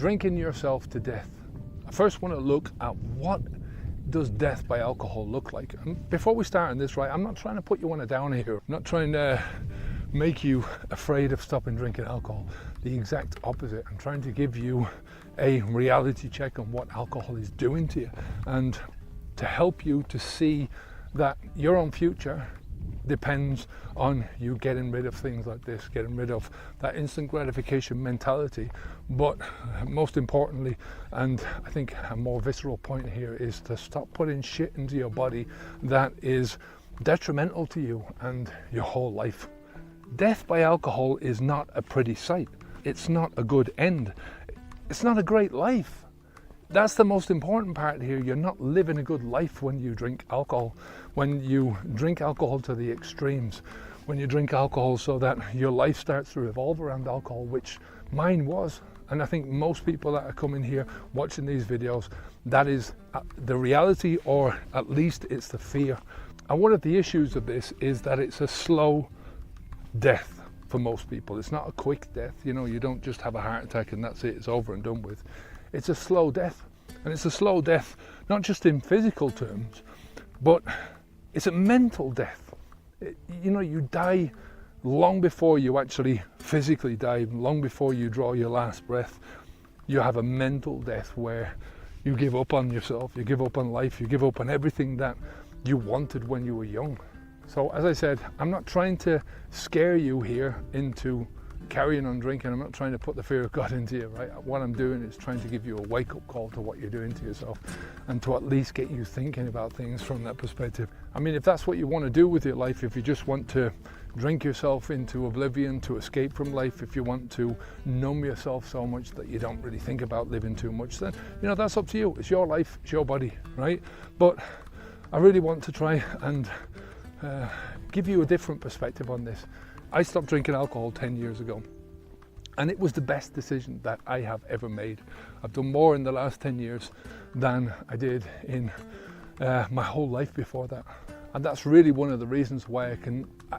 drinking yourself to death. I first want to look at what does death by alcohol look like. And before we start on this, right, I'm not trying to put you on a downer here. I'm not trying to make you afraid of stopping drinking alcohol. The exact opposite. I'm trying to give you a reality check on what alcohol is doing to you, and to help you to see that your own future depends on you getting rid of things like this, getting rid of that instant gratification mentality. But most importantly, and I think a more visceral point here, is to stop putting shit into your body that is detrimental to you and your whole life. Death by alcohol is not a pretty sight. It's not a good end. It's not a great life. That's the most important part here. You're not living a good life when you drink alcohol. When you drink alcohol to the extremes. When you drink alcohol so that your life starts to revolve around alcohol, which mine was. And I think most people that are coming here watching these videos, that is the reality, or at least it's the fear. And one of the issues of this is that it's a slow death for most people. It's not a quick death. You know, you don't just have a heart attack and that's it, it's over and done with. It's a slow death. And it's a slow death, not just in physical terms, but it's a mental death. You die long before you actually physically die, long before you draw your last breath. You have a mental death where you give up on yourself, you give up on life, you give up on everything that you wanted when you were young. So as I said, I'm not trying to scare you here into carrying on drinking. I'm not trying to put the fear of God into you, right? What I'm doing is trying to give you a wake-up call to what you're doing to yourself, and to at least get you thinking about things from that perspective. I mean, if that's what you want to do with your life, if you just want to drink yourself into oblivion to escape from life, if you want to numb yourself so much that you don't really think about living too much, then, that's up to you. It's your life, it's your body, right? But I really want to try and give you a different perspective on this. I stopped drinking alcohol 10 years ago, and it was the best decision that I have ever made. I've done more in the last 10 years than I did in my whole life before that. And that's really one of the reasons why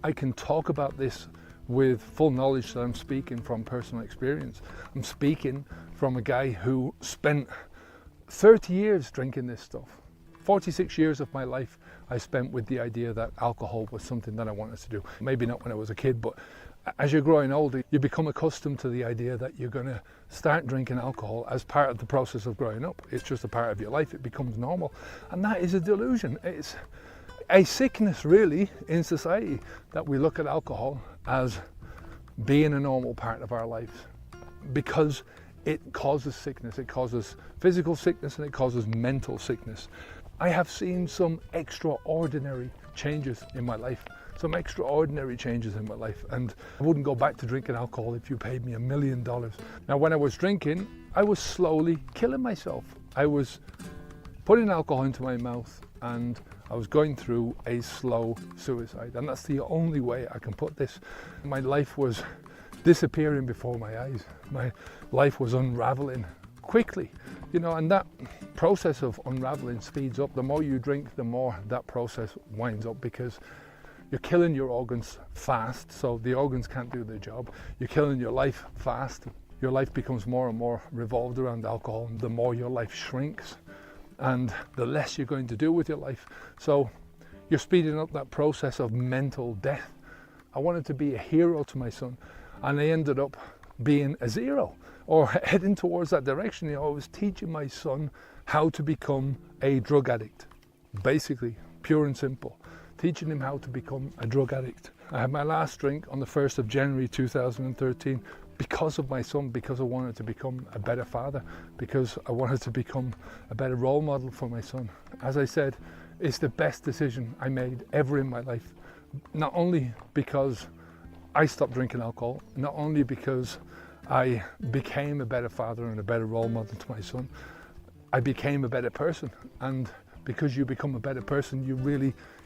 I can talk about this with full knowledge that I'm speaking from personal experience. I'm speaking from a guy who spent 30 years drinking this stuff. 46 years of my life I spent with the idea that alcohol was something that I wanted to do. Maybe not when I was a kid, but as you're growing older, you become accustomed to the idea that you're going to start drinking alcohol as part of the process of growing up. It's just a part of your life. It becomes normal. And that is a delusion. It's a sickness, really, in society, that we look at alcohol as being a normal part of our lives, because it causes sickness. It causes physical sickness and it causes mental sickness. I have seen some extraordinary changes in my life, and I wouldn't go back to drinking alcohol if you paid me $1 million. Now, when I was drinking, I was slowly killing myself. I was putting alcohol into my mouth and I was going through a slow suicide, and that's the only way I can put this. My life was disappearing before my eyes. My life was unraveling quickly, and that process of unraveling speeds up. The more you drink, the more that process winds up, because you're killing your organs fast, so the organs can't do their job. You're killing your life fast. Your life becomes more and more revolved around alcohol. The more your life shrinks, and the less you're going to do with your life. So you're speeding up that process of mental death. I wanted to be a hero to my son, and I ended up being a zero, or heading towards that direction. I was teaching my son how to become a drug addict, basically, pure and simple, teaching him how to become a drug addict. I had my last drink on the 1st of January 2013 because of my son, because I wanted to become a better father, because I wanted to become a better role model for my son. As I said, it's the best decision I made ever in my life, not only because I stopped drinking alcohol, not only because I became a better father and a better role model to my son, I became a better person. And because you become a better person,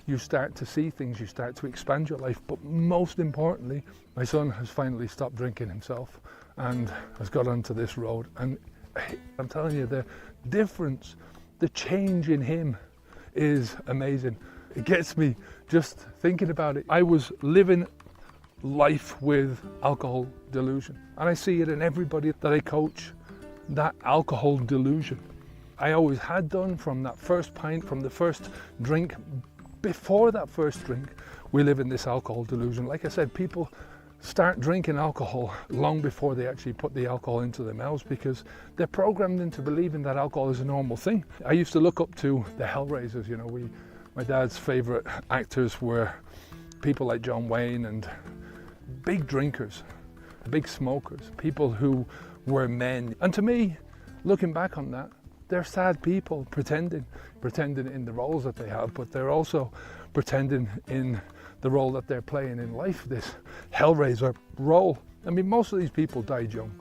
you start to see things, you start to expand your life. But most importantly, my son has finally stopped drinking himself and has got onto this road. And I'm telling you, the difference, the change in him is amazing. It gets me just thinking about it. I was living life with alcohol delusion, and I see it in everybody that I coach. that alcohol delusion. I always had done from that first pint, from the first drink. Before that first drink, we live in this alcohol delusion. Like I said, people start drinking alcohol long before they actually put the alcohol into their mouths because they're programmed into believing that alcohol is a normal thing. I used to look up to the Hellraisers, you know, my dad's favorite actors were people like John Wayne and big drinkers, big smokers, people who were men. And to me, looking back on that, they're sad people pretending in the roles that they have, but they're also pretending in the role that they're playing in life, this Hellraiser role. I mean, most of these people died young,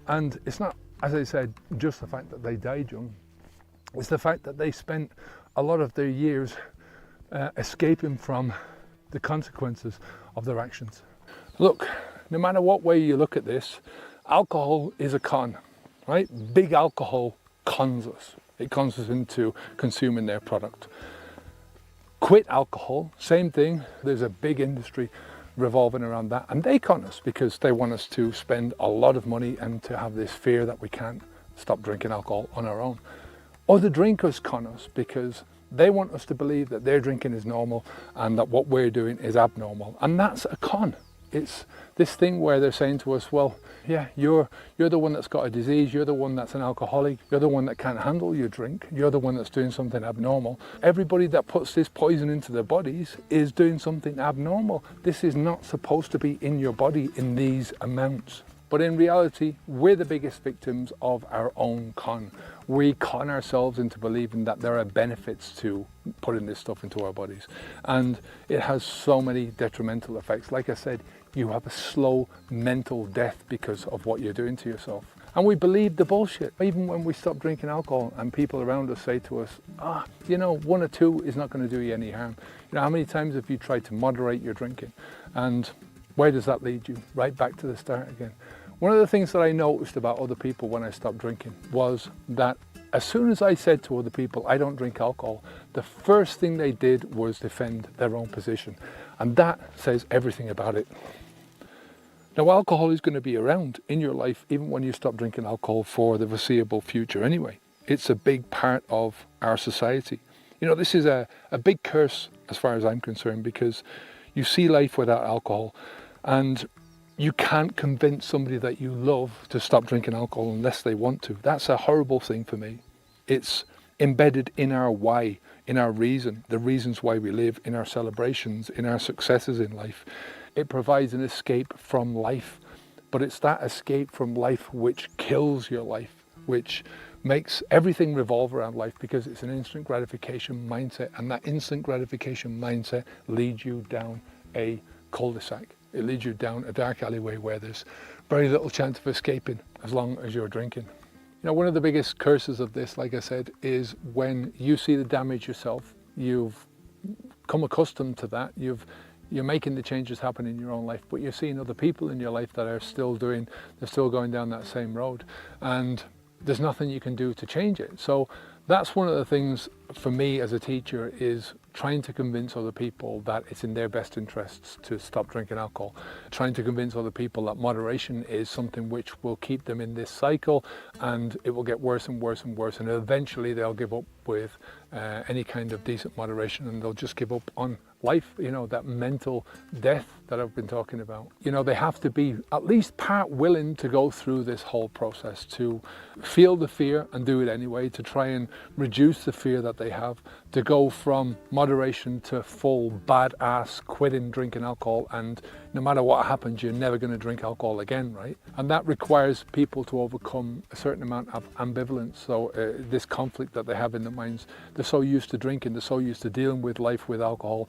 and it's not, as I said, just the fact that they died young. It's the fact that they spent a lot of their years escaping from the consequences of their actions. Look, no matter what way you look at this, alcohol is a con, right? Big alcohol cons us. It cons us into consuming their product. Quit alcohol, same thing. There's a big industry revolving around that, and they con us because they want us to spend a lot of money and to have this fear that we can't stop drinking alcohol on our own. Other drinkers con us because they want us to believe that their drinking is normal and that what we're doing is abnormal, and that's a con. It's this thing where they're saying to us, well, yeah, you're the one that's got a disease, you're the one that's an alcoholic, you're the one that can't handle your drink, you're the one that's doing something abnormal. Everybody that puts this poison into their bodies is doing something abnormal. This is not supposed to be in your body in these amounts. But in reality, we're the biggest victims of our own con. We con ourselves into believing that there are benefits to putting this stuff into our bodies. And it has so many detrimental effects. Like I said, you have a slow mental death because of what you're doing to yourself. And we believe the bullshit. Even when we stop drinking alcohol and people around us say to us, you know, 1 or 2 is not going to do you any harm. You know, how many times have you tried to moderate your drinking? And where does that lead you? Right back to the start again. One of the things that I noticed about other people when I stopped drinking was that as soon as I said to other people, I don't drink alcohol, the first thing they did was defend their own position. And that says everything about it. Now, alcohol is going to be around in your life even when you stop drinking alcohol for the foreseeable future anyway. It's a big part of our society. You know, this is a big curse as far as I'm concerned, because you see life without alcohol and you can't convince somebody that you love to stop drinking alcohol unless they want to. That's a horrible thing for me. It's embedded in our why, in our reason, the reasons why we live, in our celebrations, in our successes in life. It provides an escape from life, but it's that escape from life which kills your life, which makes everything revolve around life, because it's an instant gratification mindset, and that instant gratification mindset leads you down a cul-de-sac. It leads you down a dark alleyway where there's very little chance of escaping as long as you're drinking. You know, one of the biggest curses of this, like I said, is when you see the damage yourself. You've come accustomed to that. You're making the changes happen in your own life, but you're seeing other people in your life that are still going down that same road, and there's nothing you can do to change it. So that's one of the things for me as a teacher, is trying to convince other people that it's in their best interests to stop drinking alcohol, trying to convince other people that moderation is something which will keep them in this cycle, and it will get worse and worse and worse, and eventually they'll give up with any kind of decent moderation, and they'll just give up on life, you know, that mental death that I've been talking about. You know, they have to be at least part willing to go through this whole process, to feel the fear and do it anyway, to try and reduce the fear that they have, to go from moderation to full badass quitting drinking alcohol, and no matter what happens, you're never going to drink alcohol again, right? And that requires people to overcome a certain amount of ambivalence. So this conflict that they have in their minds, they're so used to drinking, they're so used to dealing with life with alcohol,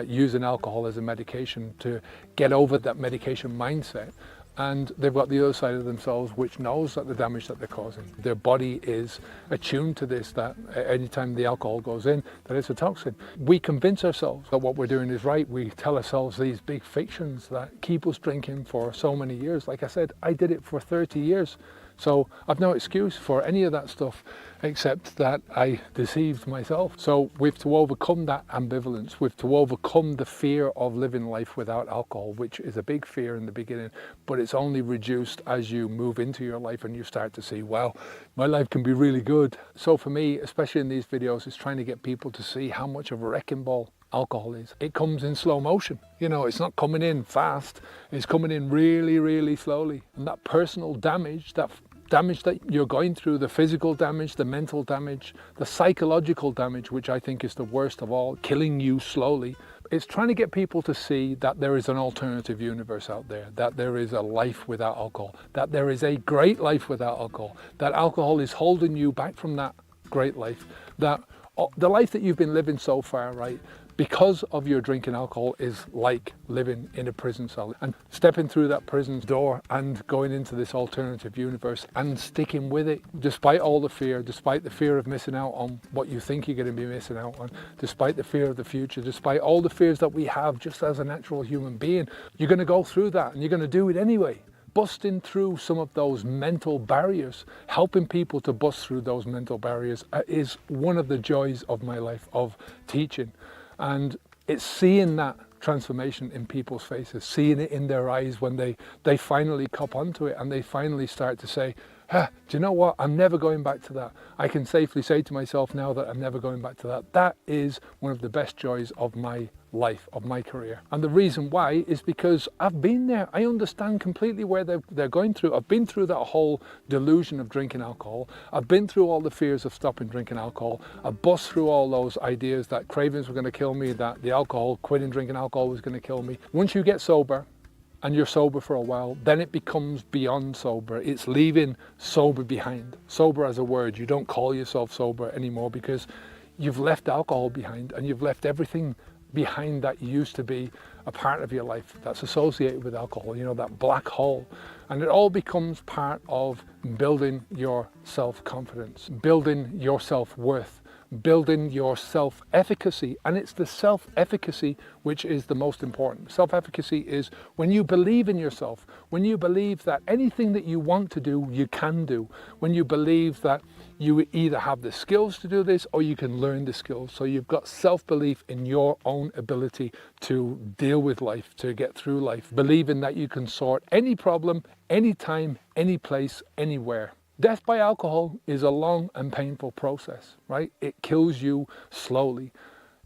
using alcohol as a medication to get over that medication mindset. And they've got the other side of themselves which knows that the damage that they're causing. Their body is attuned to this, that anytime the alcohol goes in, that it's a toxin. We convince ourselves that what we're doing is right. We tell ourselves these big fictions that keep us drinking for so many years. Like I said, I did it for 30 years. So I've no excuse for any of that stuff except that I deceived myself. So we've to overcome that ambivalence. We've to overcome the fear of living life without alcohol, which is a big fear in the beginning, but it's only reduced as you move into your life and you start to see, wow, my life can be really good. So for me, especially in these videos, is trying to get people to see how much of a wrecking ball alcohol is. It comes in slow motion. You know, it's not coming in fast. It's coming in really, really slowly. And that personal damage, that damage that you're going through, the physical damage, the mental damage, the psychological damage, which I think is the worst of all, killing you slowly. It's trying to get people to see that there is an alternative universe out there, that there is a life without alcohol, that there is a great life without alcohol, that alcohol is holding you back from that great life, that the life that you've been living so far, right, because of your drinking alcohol is like living in a prison cell and stepping through that prison door and going into this alternative universe and sticking with it despite all the fear, despite the fear of missing out on what you think you're going to be missing out on, despite the fear of the future, despite all the fears that we have just as a natural human being. You're going to go through that and you're going to do it anyway. Busting through some of those mental barriers, helping people to bust through those mental barriers is one of the joys of my life, of teaching. And it's seeing that transformation in people's faces, seeing it in their eyes when they finally cop onto it and they finally start to say, do you know what? I'm never going back to that. I can safely say to myself now that I'm never going back to that. That is one of the best joys of my life, of my career. And the reason why is because I've been there. I understand completely where they're going through. I've been through that whole delusion of drinking alcohol. I've been through all the fears of stopping drinking alcohol. I bust through all those ideas that cravings were going to kill me, that the alcohol, quitting drinking alcohol was going to kill me. Once you get sober, and you're sober for a while, then it becomes beyond sober. It's leaving sober behind. Sober as a word, you don't call yourself sober anymore because you've left alcohol behind and you've left everything behind that used to be a part of your life that's associated with alcohol, you know, that black hole. And it all becomes part of building your self-confidence, building your self-worth, building your self-efficacy. And it's the self-efficacy which is the most important. Self-efficacy is when you believe in yourself, when you believe that anything that you want to do, you can do, when you believe that you either have the skills to do this or you can learn the skills. So you've got self-belief in your own ability to deal with life, to get through life, believing that you can sort any problem, anytime, any place, anywhere. Death by alcohol is a long and painful process, right? It kills you slowly.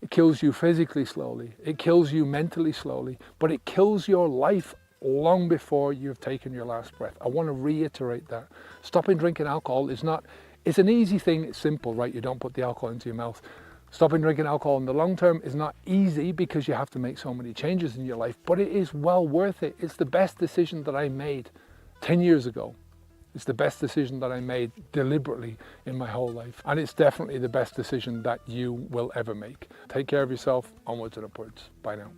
It kills you physically slowly. It kills you mentally slowly, but it kills your life long before you've taken your last breath. I want to reiterate that. Stopping drinking alcohol is not, it's an easy thing, it's simple, right? You don't put the alcohol into your mouth. Stopping drinking alcohol in the long term is not easy because you have to make so many changes in your life, but it is well worth it. It's the best decision that I made 10 years ago. It's the best decision that I made deliberately in my whole life. And it's definitely the best decision that you will ever make. Take care of yourself. Onwards and upwards. Bye now.